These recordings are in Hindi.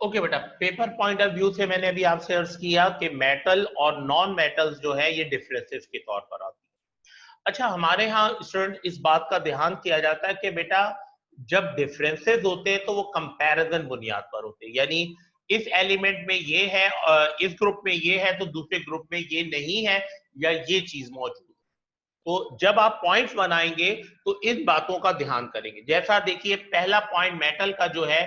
ओके बेटा, पेपर पॉइंट ऑफ व्यू से मैंने अभी आपसे अर्ज किया कि मेटल और नॉन मेटल्स जो है ये डिफरेंसेस के तौर पर आती है। अच्छा, हमारे यहाँ स्टूडेंट इस बात का ध्यान किया जाता है कि बेटा जब डिफरेंसेस होते हैं तो वो कंपैरिजन बुनियाद पर होते हैं, यानी इस एलिमेंट में ये है, इस ग्रुप में ये है तो दूसरे ग्रुप में ये नहीं है, या ये चीज मौजूद है। तो जब आप पॉइंट्स बनाएंगे तो इन बातों का ध्यान करेंगे। जैसा देखिए, पहला पॉइंट मेटल का जो है,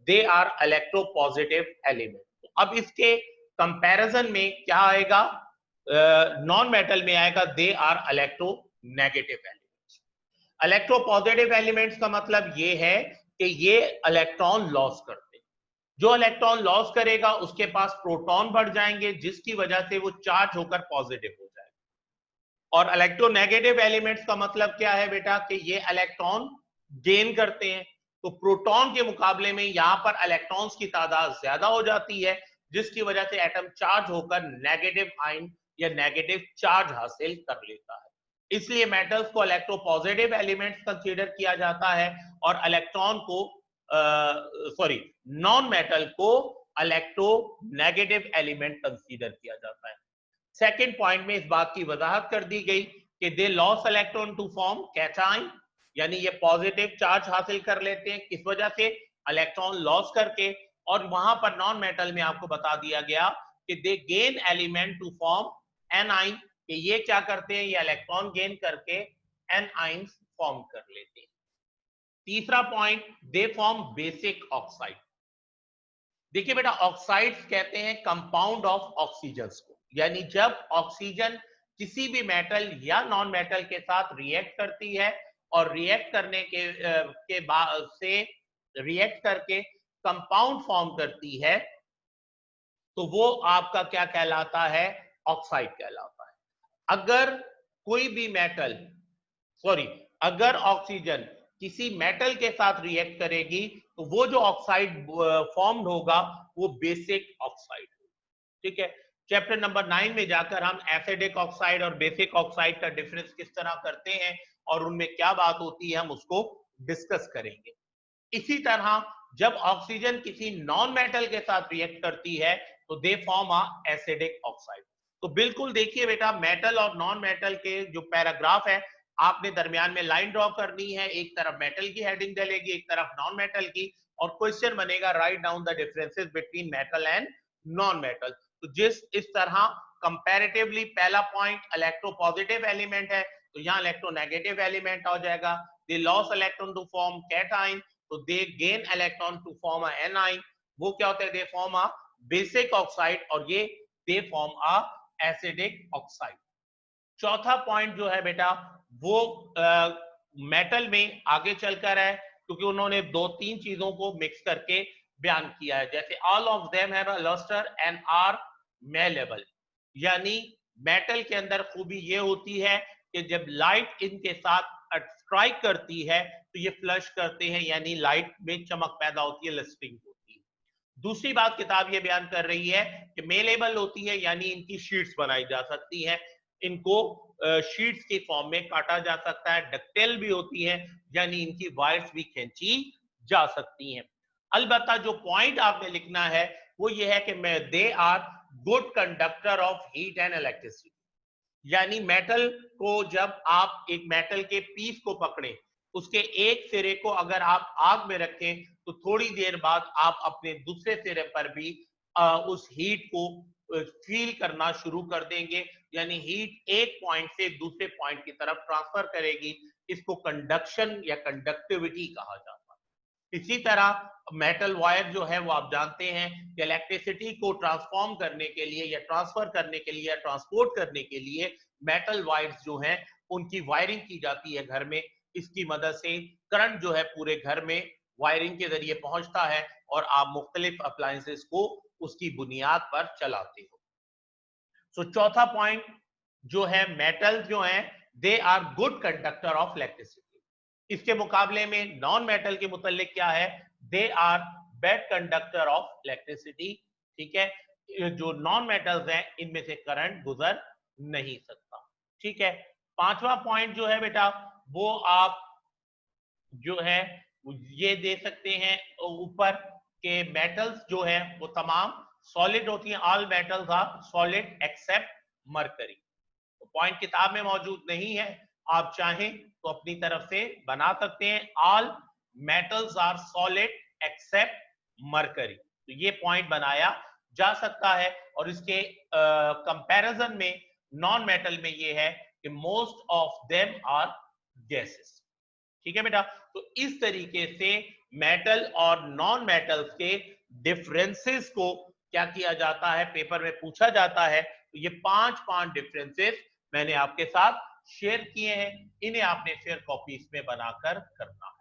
दे आर इलेक्ट्रोपॉजिटिव एलिमेंट। अब इसके कंपैरिजन में क्या आएगा, नॉन मेटल में आएगा they are electronegative elements. Electropositive elements का मतलब ये है कि ये इलेक्ट्रॉन लॉस करते हैं। जो इलेक्ट्रॉन लॉस करेगा उसके पास प्रोटॉन बढ़ जाएंगे, जिसकी वजह से वो चार्ज होकर पॉजिटिव हो जाएगा। और इलेक्ट्रोनेगेटिव एलिमेंट्स का मतलब क्या है बेटा, कि ये इलेक्ट्रॉन गेन करते हैं। तो प्रोटॉन के मुकाबले में यहां पर इलेक्ट्रॉन्स की तादाद ज्यादा हो जाती है, जिसकी वजह से एटम चार्ज होकर नेगेटिव आयन या नेगेटिव चार्ज हासिल कर लेता है। इसलिए मेटल्स को इलेक्ट्रोपॉजिटिव एलिमेंट्स कंसीडर किया जाता है, और इलेक्ट्रॉन को सॉरी नॉन मेटल को इलेक्ट्रोनेगेटिव एलिमेंट कंसीडर किया जाता है। सेकेंड पॉइंट में इस बात की वजाहत कर दी गई कि they lose electron to form cation, यानी ये पॉजिटिव चार्ज हासिल कर लेते हैं। किस वजह से, इलेक्ट्रॉन लॉस करके। और वहां पर नॉन मेटल में आपको बता दिया गया कि they gain element to form anion, कि ये क्या करते हैं, ये इलेक्ट्रॉन गेन करके एनाइंस फॉर्म कर लेते हैं। तीसरा point, they form basic oxide. देखिए बेटा, ऑक्साइड्स कहते हैं कंपाउंड ऑफ ऑक्सीजन्स को, यानी जब ऑक्सीजन किसी भी मेटल या नॉन मेटल के साथ रिएक्ट करती है और रिएक्ट करने के बाद से रिएक्ट करके कंपाउंड फॉर्म करती है, तो वो आपका क्या कहलाता है, ऑक्साइड कहलाता है। अगर कोई भी मेटल सॉरी अगर ऑक्सीजन किसी मेटल के साथ रिएक्ट करेगी तो वो जो ऑक्साइड फॉर्म्ड होगा वो बेसिक ऑक्साइड। ठीक है, चैप्टर नंबर 9 में जाकर हम एसिडिक ऑक्साइड और बेसिक ऑक्साइड का डिफरेंस किस तरह करते हैं और उनमें क्या बात होती है, हम उसको डिस्कस करेंगे। इसी तरह जब ऑक्सीजन किसी नॉन मेटल के साथ रिएक्ट करती है तो दे फॉर्म अ एसिडिक ऑक्साइड। तो बिल्कुल देखिए बेटा, मेटल और नॉन मेटल के जो पैराग्राफ है, आपने दरमियान में लाइन ड्रॉ करनी है, एक तरफ मेटल की हेडिंग डलेगी, एक तरफ नॉन मेटल की, और क्वेश्चन बनेगा write down the differences between metal and non metal. तो जिस इस तरह कंपैरेटिवली पहला पॉइंट इलेक्ट्रोपॉजिटिव एलिमेंट है, तो यहाँ इलेक्ट्रोनेगेटिव एलिमेंट हो जाएगा। They lose electron to form cation, तो they gain electron to form a anion, वो क्या होता है, they form a basic oxide, और ये they form a acidic oxide. चौथा पॉइंट जो है बेटा, वो मेटल में आगे चलकर है, क्योंकि उन्होंने दो तीन चीजों को मिक्स करके बयान किया है। जैसे all of them have a lustre and are malleable, यानी मेटल के अंदर खूबी ये होती है कि जब लाइट इनके साथ स्ट्राइक करती है तो ये फ्लश करते हैं, यानी लाइट में चमक पैदा होती है, लस्टिंग होती है। दूसरी बात किताब ये बयान कर रही है कि मेलेबल होती है, यानी इनकी शीट्स बनाई जा सकती हैं, इनको शीट्स के फॉर्म में काटा जा सकता है। डक्टेल भी होती है, यानी इनकी वायर्स भी खींची जा सकती हैं। अलबत्ता जो पॉइंट आपने लिखना है वो ये है कि they are good conductor of heat and electricity, यानी मेटल को जब आप एक मेटल के पीस को पकड़ें, उसके एक सिरे को अगर आप आग में रखें तो थोड़ी देर बाद आप अपने दूसरे सिरे पर भी उस हीट को फील करना शुरू कर देंगे, यानी हीट एक पॉइंट से दूसरे पॉइंट की तरफ ट्रांसफर करेगी। इसको कंडक्शन या कंडक्टिविटी कहा जाता है। इसी तरह मेटल वायर जो है वो आप जानते हैं कि इलेक्ट्रिसिटी को ट्रांसफॉर्म करने के लिए या ट्रांसफर करने के लिए या ट्रांसपोर्ट करने के लिए मेटल वायर्स जो हैं उनकी वायरिंग की जाती है घर में। इसकी मदद से करंट जो है पूरे घर में वायरिंग के जरिए पहुंचता है और आप मुख्तलिफ अप्लायंसेस को उसकी बुनियाद पर चलाते हो। सो चौथा पॉइंट जो है, मेटल जो है they are good conductor of electricity. इसके मुकाबले में नॉन मेटल के मुतालिक क्या है, they are bad conductor of electricity. ठीक है, जो नॉन मेटल्स हैं इनमें से करंट गुजर नहीं सकता। ठीक है, पांचवा पॉइंट जो है बेटा, वो आप जो है ये दे सकते हैं ऊपर, कि मेटल्स जो है वो तमाम सॉलिड होती हैं, all metals are solid except mercury. तो पॉइंट किताब में मौजूद नहीं है, आप चाहें तो अपनी तरफ से बना सकते हैं, all metals are solid except mercury. तो ये पॉइंट बनाया जा सकता है। और इसके कंपैरिजन में नॉन मेटल में ये है कि most of them are gases. ठीक है बेटा, तो इस तरीके से मेटल और नॉन मेटल्स के डिफरेंसेस को क्या किया जाता है, पेपर में पूछा जाता है। तो ये पांच डिफरेंसेस मैंने आपके साथ शेयर किए हैं, इन्हें आपने फिर कॉपीज में बनाकर करना है।